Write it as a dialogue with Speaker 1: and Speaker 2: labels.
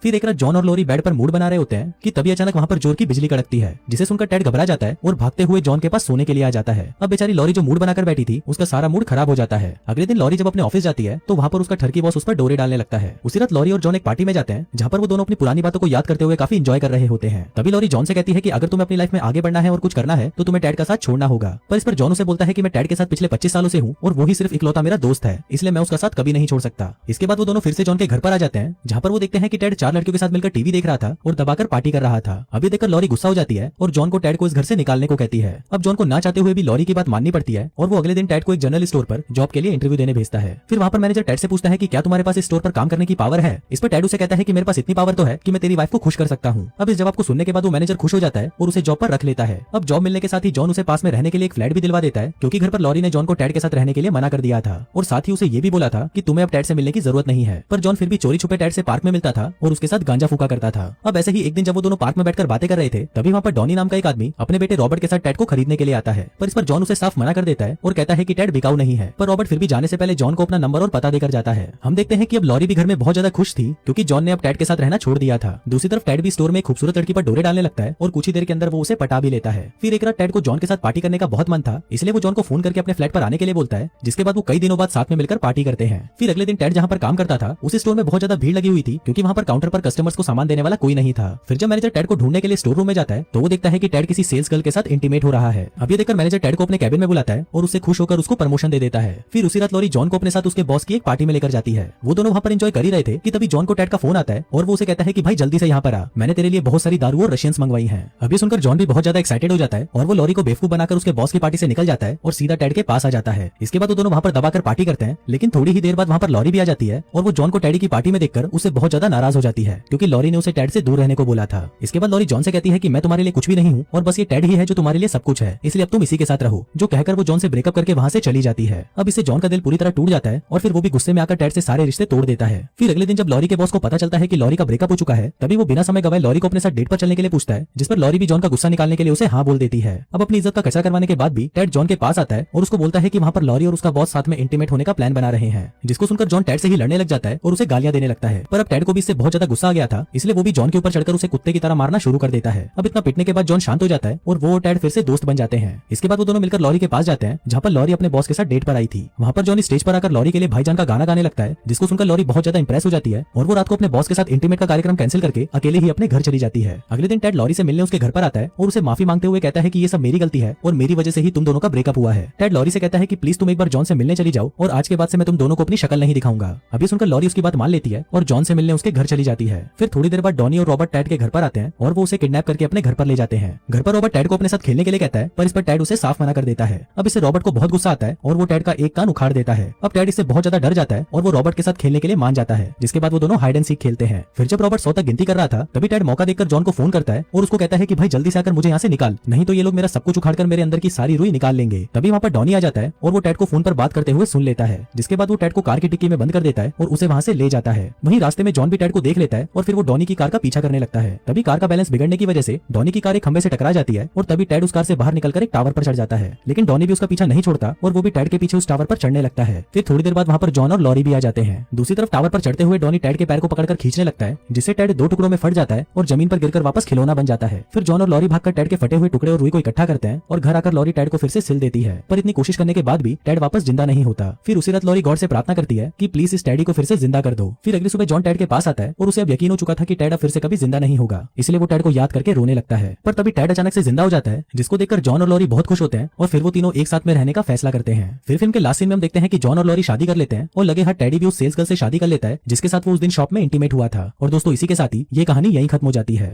Speaker 1: फिर एक रात जॉन और लॉरी बेड पर मूड बना रहे होते हैं कि तभी अचानक वहाँ पर जोर की बिजली कड़कती है, जिसे सुनकर टेड घबरा जाता है और भागते हुए जॉन के पास सोने के लिए आ जाता है। अब बेचारी लॉरी जो मूड बनाकर बैठी थी उसका सारा मूड खराब हो जाता है। अगले दिन लॉरी जब अपने ऑफिस जाती है तो वहाँ पर उसका ठरकी बॉस उस पर डोरे डालने लगता है। उसी रात लॉरी और जॉन एक पार्टी में जाते हैं जहाँ पर वो दोनों अपनी पुरानी बातों को याद करते हुए काफी इंजॉय कर रहे होते हैं। तभी लॉरी जॉन से कहती है कि अगर तुम्हें अपनी लाइफ में आगे बढ़ना है और कुछ करना है तो तुम्हें टेड का साथ छोड़ना होगा। पर इस पर जॉन उसे बोलता है कि मैं टेड के साथ पिछले 25 सालों से हूँ और वो ही सिर्फ इकलौता मेरा दोस्त है, इसलिए मैं उसका साथ कभी नहीं छोड़ सकता। इसके बाद वो दोनों फिर से जॉन के घर पर आ जाते हैं जहाँ पर वो देखते हैं कि टेड 4 लड़कियों के साथ मिलकर टीवी देख रहा था और दबाकर पार्टी कर रहा था। अभी देखकर लॉरी गुस्सा हो जाती है और जॉन को टेड को इस घर से निकालने को कहती है। अब जॉन को ना चाहते हुए भी लॉरी की बात माननी पड़ती है और वो अगले दिन टेड को एक जनरल स्टोर पर जॉब के लिए इंटरव्यू देने भेजता है। फिर वहाँ पर मैनेजर टेड से पूछता है कि क्या तुम्हारे पास इस स्टोर पर काम करने की पावर है। इस पर टेड उसे कहता है कि मेरे पास इतनी पावर तो है कि मैं तेरी वाइफ को खुश कर सकता हूँ। अब इस जवाब को सुनने के बाद वो मैनेजर खुश हो जाता है और उसे जॉब पर रख लेता है। अब जॉब मिलने के साथ ही जॉन उसे पास में रहने के लिए एक फ्लैट भी दिलवा देता है, क्योंकि घर पर लॉरी ने जॉन को टेड के साथ रहने के लिए मना कर दिया था और साथ ही उसे ये भी बोला था कि तुम्हें अब टेड से मिलने की जरूरत नहीं है। पर जॉन फिर भी चोरी छुपे टेड से पार्क में मिलता था और उसके साथ गांजा फूका करता था। अब ऐसे ही एक दिन जब वो दोनों पार्क में बैठकर बातें कर रहे थे तभी वहाँ पर डॉनी नाम का एक आदमी अपने बेटे रॉबर्ट के साथ टेड को खरीदने के लिए आता है। पर इस पर जॉन उसे साफ मना कर देता है और कहता है कि टेड बिकाऊ नहीं है। पर रॉबर्ट फिर भी जाने से पहले जॉन को अपना नंबर और पता देकर जाता है। हम देखते हैं कि अब लॉरी भी घर में बहुत ज्यादा खुश थी क्योंकि जॉन ने अब टेड के साथ रहना छोड़ दिया था। दूसरी तरफ टेड भी स्टोर में खूबसूरत लड़की पर डोरे डालने लगता है और कुछ ही देर के अंदर वो उसे पटा भी लेता है। फिर एक रात टेड को जॉन के साथ पार्टी करने का बहुत मन था, इसलिए वो जॉन को फोन करके अपने फ्लैट पर आने के लिए बोलता है, जिसके बाद वो कई दिनों बाद साथ में मिलकर पार्टी करते हैं। फिर अगले दिन टेड जहाँ पर काम करता था उस स्टोर में बहुत ज्यादा भीड़ लगी हुई थी क्योंकि वहाँ पर काउंटर पर कस्टमर्स को सामान देने वाला कोई नहीं था। फिर जब मैनेजर टेड को ढूंढने के लिए स्टोर रूम में जाता है तो वो देखता है कि टेड किसी सेल्स गर्ल के साथ इंटीमेट हो रहा है। अब ये देखकर मैनेजर टेड को अपने कैबिन में बुलाता है और उससे खुश होकर उसको प्रमोशन दे देता है। फिर उसी रात लॉरी जॉन को अपने साथ उसके बॉस की एक पार्टी में लेकर जाती है। वो दोनों वहाँ पर एंजॉय कर ही रहे थे कि तभी जॉन को टेड का फोन आता है और वो उसे कहता है कि भाई जल्दी से यहाँ पर आ, मैंने तेरे लिए बहुत सारी दारू और रशियंस मंगवाई हैं। अभी सुनकर जॉन भी बहुत ज्यादा एक्साइटेड हो जाता है और वो लॉरी को बेवकूफ बनाकर उसके बॉस की पार्टी से निकल जाता है और सीधा टेड के पास आ जाता है। इसके बाद वो दोनों वहाँ पर दबाकर पार्टी करते हैं, लेकिन थोड़ी ही देर बाद वहाँ पर लॉरी भी आ जाती है और वो जॉन को टेडी की पार्टी में देखकर उससे बहुत ज्यादा नाराज हो जाती है क्योंकि लॉरी ने उसे टेड से दूर रहने को बोला था। इसके बाद लॉरी जॉन से कहती है कि मैं तुम्हारे लिए कुछ भी नहीं हूँ और बस ये टेड ही है जो तुम्हारे लिए सब कुछ है, इसलिए अब तुम इसी के साथ रहो। जो कहकर वो जॉन से ब्रेकअप करके वहाँ से चली जाती है। अब इससे जॉन का दिल पूरी तरह टूट जाता है और फिर वो भी गुस्से में आकर टेड से सारे रिश्ते तोड़ देता है। फिर अगले दिन जब लॉरी के बॉस को पता चलता है कि लॉरी का ब्रेकअप हो चुका है तभी वो बिना समय गवाए लॉरी को अपने साथ डेट पर चलने के लिए पूछता है, जिस पर लॉरी भी जॉन का गुस्सा निकालने के लिए उसे हाँ बोल देती है। अब अपनी इज्जत का कचरा करवाने के बाद भी टेड जॉन के पास आता है और उसको बोलता है कि वहाँ पर लॉरी और उसका बॉस साथ में इंटीमेट होने का प्लान बना रहे हैं, जिसको सुनकर जॉन टेड से ही लड़ने लग जाता है और उसे गालियां देने लगता है। पर अब टेड को भी इससे बहुत ज्यादा गुस्सा आ गया था, इसलिए वो भी जॉन के ऊपर चढ़कर उसे कुत्ते की तरह मारना शुरू कर देता है। अब इतना पिटने के बाद जॉन शांत हो जाता है और वो टेड फिर से दोस्त बन जाते हैं। इसके बाद वो दोनों मिलकर लॉरी के पास जाते हैं जहाँ पर लॉरी अपने बॉस के साथ डेट पर आई थी। वहाँ पर जॉन स्टेज पर आकर लॉरी के लिए भाईजान का गाना गाने लगता है, जिसको सुनकर लॉरी बहुत ज्यादा इंप्रेस हो जाती है और वो रात को अपने बॉस के साथ इंटीमेट का कार्यक्रम कैंसिल करके अकेले ही अपने घर चली जाती है। अगले दिन टेड लॉरी से मिलने उसके घर पर आता है और उसे माफी मांगते हुए कहता है कि ये सब मेरी गलती है और मेरी वजह से ही तुम दोनों का ब्रेकअप हुआ है। टेड लॉरी से कहता है कि प्लीज तुम एक बार जॉन से मिलने चली जाओ और आज के बाद से मैं तुम दोनों को अपनी शक्ल नहीं दिखाऊंगा। अभी सुनकर लॉरी उसकी बात मान लेती है और जॉन से मिलने उसके घर चली जाती है। फिर थोड़ी देर बाद डॉनी और रॉबर्ट टेड के घर पर आते हैं और वो उसे किडनैप करके अपने घर पर ले जाते हैं। घर पर रॉबर्ट टेड को अपने साथ खेलने के लिए कहता है, पर इस पर टेड उसे साफ मना कर देता है। अब इससे रॉबर्ट को बहुत गुस्सा आता है और वो टेड का एक कान उखाड़ देता है। अब टेड इससे बहुत ज्यादा डर जाता है और वो रॉबर्ट के साथ खेलने के लिए मान जाता है, जिसके बाद वो दोनों हाइड एंड सीक खेलते हैं। फिर जब रॉबर्ट 100 तक गिनती कर रहा था तभी टेड मौका देखकर जॉन को फोन करता है और उसको कहता है कि भाई जल्दी से आकर मुझे यहाँ से निकाल, नहीं तो ये लोग मेरा सब कुछ उखाड़कर मेरे अंदर की सारी रुई निकाल लेंगे। तभी वहाँ पर डॉनी आ जाता है और वो टेड को फोन पर बात करते हुए सुन लेता है, जिसके बाद वो टेड को कार की डिक्की में बंद कर देता है और उसे वहाँ से ले जाता है। वहीं रास्ते में जॉन भी टेड को देख लेता है और फिर वो डॉनी की कार का पीछा करने लगता है। तभी कार का बैलेंस बिगड़ने की वजह से डॉनी की कार एक खंबे से टकरा जाती है और तभी टेड उस कार से बाहर निकलकर एक टावर पर चढ़ जाता है, लेकिन डॉनी भी उसका पीछा नहीं छोड़ता और वो भी टेड के पीछे उस टावर पर चढ़ने लगता है। फिर थोड़ी देर बाद वहाँ पर जॉन और लॉरी भी आ जाते हैं। दूसरी तरफ टावर पर चढ़ते हुए डॉनी टेड के पैर को पकड़कर खींचने लगता है, जिससे टेड 2 टुकड़ों में फट जाता है और जमीन पर गिरकर वापस खिलौना बन जाता है। फिर जॉन और लॉरी भागकर टेड के फटे हुए टुकड़े और रुई को इकट्ठा करते हैं और घर आकर लॉरी टेड को फिर से सिल देती है, पर इतनी कोशिश करने के बाद भी टेड वापस जिंदा नहीं होता। फिर उसी रात लॉरी गॉड से प्रार्थना करती है कि प्लीज इस टेडी को फिर से जिंदा कर दो। फिर अगली सुबह जॉन टेड के पास आता है और उसे अब यकीन हो चुका था कि टेड अब फिर से कभी जिंदा नहीं होगा, इसलिए वो टेड को याद करके रोने लगता है। पर तभी टेड अचानक से जिंदा हो जाता है, जिसको देखकर जॉन और लॉरी बहुत खुश होते हैं और फिर वो तीनों एक साथ में रहने का फैसला करते हैं। फिर फिल्म के लास्ट सीन में हम देखते हैं कि जॉन और लॉरी शादी कर लेते हैं और लगे हाथ टेडी भी उस सेल्स गर्ल से शादी कर लेता है जिसके साथ वो उस दिन शॉप में इंटीमेट हुआ था। और दोस्तों इसी के साथ ही ये कहानी यहीं खत्म हो जाती है।